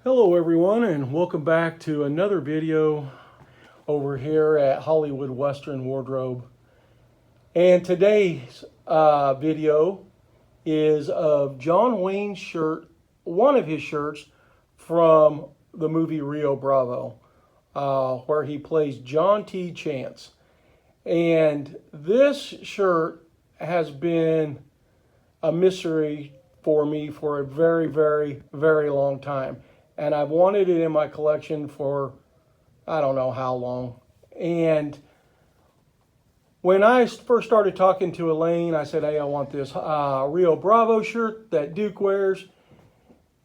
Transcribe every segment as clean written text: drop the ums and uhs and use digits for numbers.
Hello everyone, and welcome back to another video over here at Hollywood Western Wardrobe. And today's video is of John Wayne's shirt, one of his shirts from the movie Rio Bravo, where he plays John T. Chance. And this shirt has been a mystery for me for a very, very, very long time. And I've wanted it in my collection for I don't know how long. And when I first started talking to Elaine, I said, hey, I want this Rio Bravo shirt that Duke wears.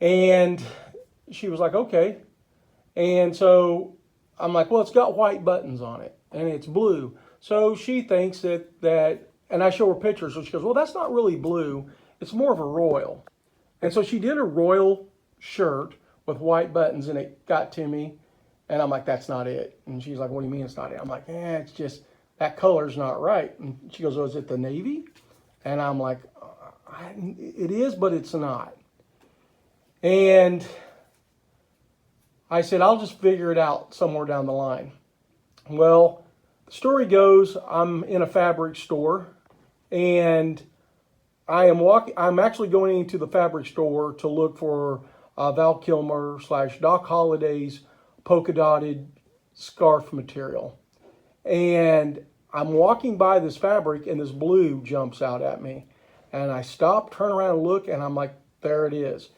And she was like, okay. And so I'm like, well, it's got white buttons on it and it's blue. So she thinks that, and I show her pictures. So she goes, well, that's not really blue. It's more of a royal. And so she did a royal shirt with white buttons, and it got to me, and I'm like, that's not it. And she's like, what do you mean it's not it? I'm like, it's just, that color's not right. And she goes, oh, is it the navy? And I'm like, it is, but it's not. And I said, I'll just figure it out somewhere down the line. Well, the story goes, I'm in a fabric store, and I'm actually going into the fabric store to look for Val Kilmer / Doc Holliday's polka dotted scarf material. And I'm walking by this fabric and this blue jumps out at me. And I stop, turn around and look, and I'm like, there it is.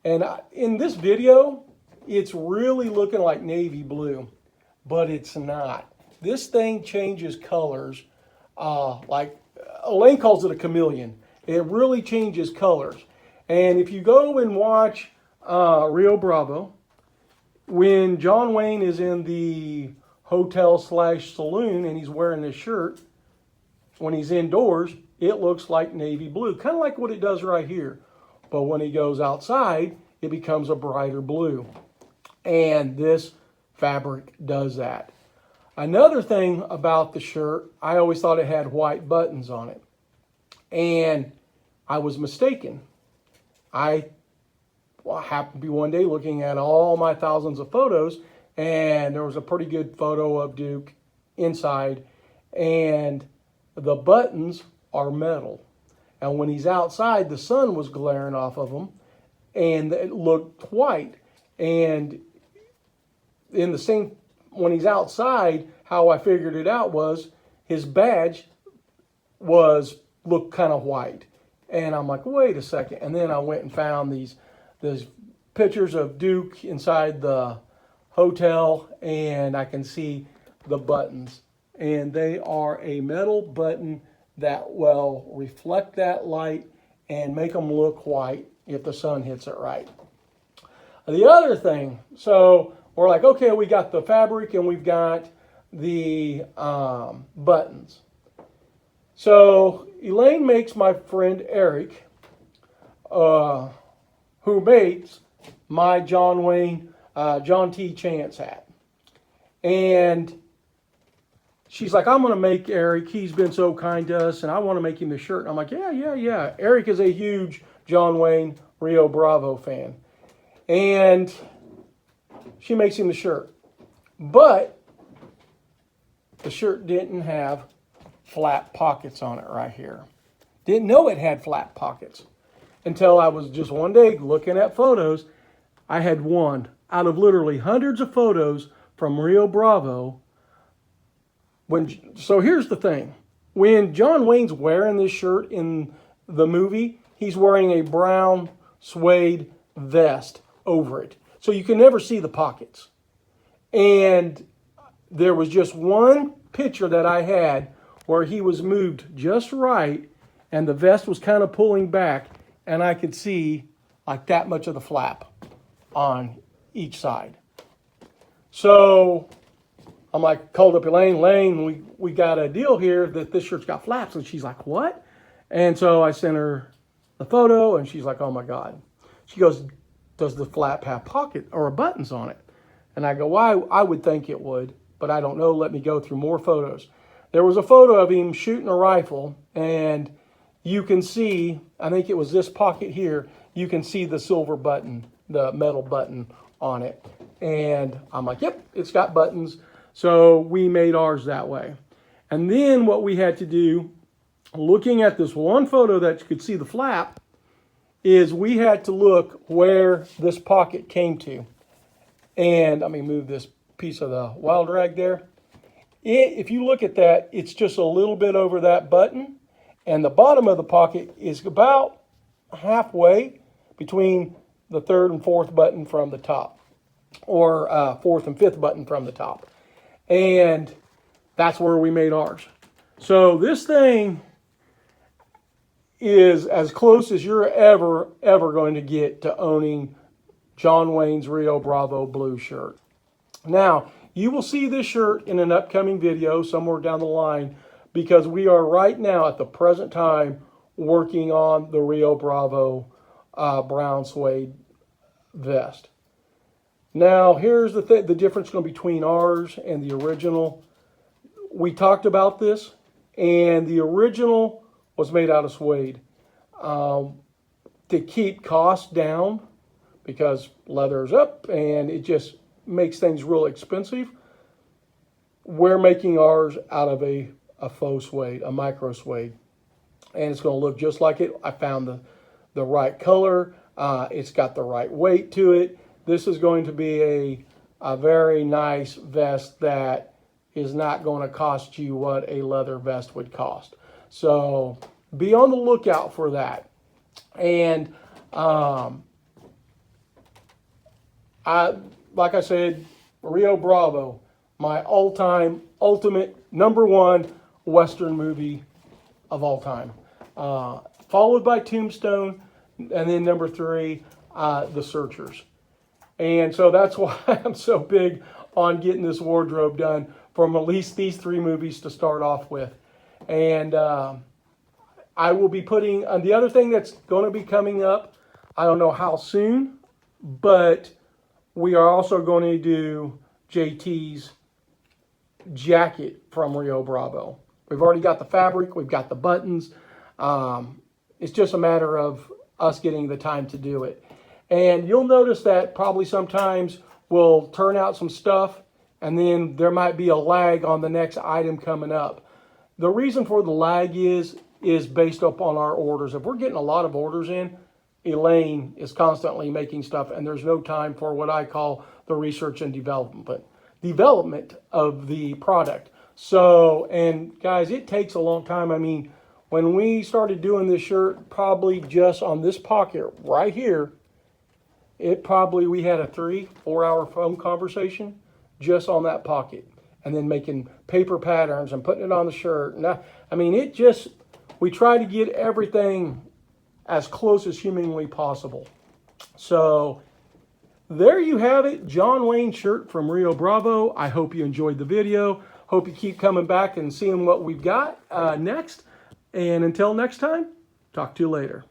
And in this video, it's really looking like navy blue, but it's not. This thing changes colors, like Elaine calls it a chameleon. It really changes colors. And if you go and watch Rio Bravo, when John Wayne is in the hotel / saloon and he's wearing this shirt, when he's indoors, it looks like navy blue, kind of like what it does right here. But when he goes outside, it becomes a brighter blue. And this fabric does that. Another thing about the shirt, I always thought it had white buttons on it. And I was mistaken. I happened to be one day looking at all my thousands of photos, and there was a pretty good photo of Duke inside, and the buttons are metal. And when he's outside, the sun was glaring off of them, and it looked white. And in the same, when he's outside, how I figured it out was his badge looked kind of white. And I'm like, wait a second. And then I went and found these pictures of Duke inside the hotel, and I can see the buttons. And they are a metal button that will reflect that light and make them look white if the sun hits it right. The other thing, so we're like, okay, we got the fabric and we've got the buttons. So Elaine makes my friend Eric, who makes my John Wayne, John T. Chance hat. And she's like, I'm going to make Eric, he's been so kind to us, and I want to make him the shirt. And I'm like, yeah. Eric is a huge John Wayne Rio Bravo fan. And she makes him the shirt. But the shirt didn't have flat pockets on it right here. Didn't know it had flat pockets until I was just one day looking at photos. I had one out of literally hundreds of photos from Rio Bravo. So here's the thing. When John Wayne's wearing this shirt in the movie, he's wearing a brown suede vest over it. So you can never see the pockets. And there was just one picture that I had where he was moved just right and the vest was kind of pulling back, and I could see like that much of the flap on each side. So I'm like, called up Elaine, we got a deal here that this shirt's got flaps. And she's like, what? And so I sent her the photo, and she's like, oh my God. She goes, does the flap have pocket or buttons on it? And I go, well, I would think it would, but I don't know. Let me go through more photos. There was a photo of him shooting a rifle, and you can see, I think it was this pocket here, you can see the silver button, the metal button on it. And I'm like, yep, it's got buttons. So we made ours that way. And then what we had to do, looking at this one photo that you could see the flap, is we had to look where this pocket came to. And let me move this piece of the wild rag there. If you look at that, it's just a little bit over that button. And the bottom of the pocket is about halfway between the third and fourth button from the top, or fourth and fifth button from the top. And that's where we made ours. So this thing is as close as you're ever going to get to owning John Wayne's Rio Bravo blue shirt. Now, you will see this shirt in an upcoming video somewhere down the line, because we are right now at the present time working on the Rio Bravo brown suede vest. Now, here's the difference between ours and the original. We talked about this, and the original was made out of suede to keep costs down, because leather's up and it just makes things real expensive. We're making ours out of a faux suede, a micro suede, and it's going to look just like it. I found the right color. It's got the right weight to it. This is going to be a very nice vest that is not going to cost you what a leather vest would cost. So be on the lookout for that. And like I said, Rio Bravo, my all-time ultimate #1 Western movie of all time, followed by Tombstone, and then #3, The Searchers. And so that's why I'm so big on getting this wardrobe done from at least these 3 movies to start off with. And I will be putting, the other thing that's going to be coming up, I don't know how soon, but we are also going to do JT's jacket from Rio Bravo. We've already got the fabric, we've got the buttons. It's just a matter of us getting the time to do it. And you'll notice that probably sometimes we'll turn out some stuff and then there might be a lag on the next item coming up. The reason for the lag is based upon our orders. If we're getting a lot of orders in, Elaine is constantly making stuff, and there's no time for what I call the research and development of the product. So, and guys, it takes a long time. I mean, when we started doing this shirt, probably just on this pocket right here, we had a 3-4 hour phone conversation just on that pocket, and then making paper patterns and putting it on the shirt. And I mean, we try to get everything as close as humanly possible. So there you have it, John Wayne shirt from Rio Bravo. I hope you enjoyed the video. Hope you keep coming back and seeing what we've got next. And until next time, talk to you later.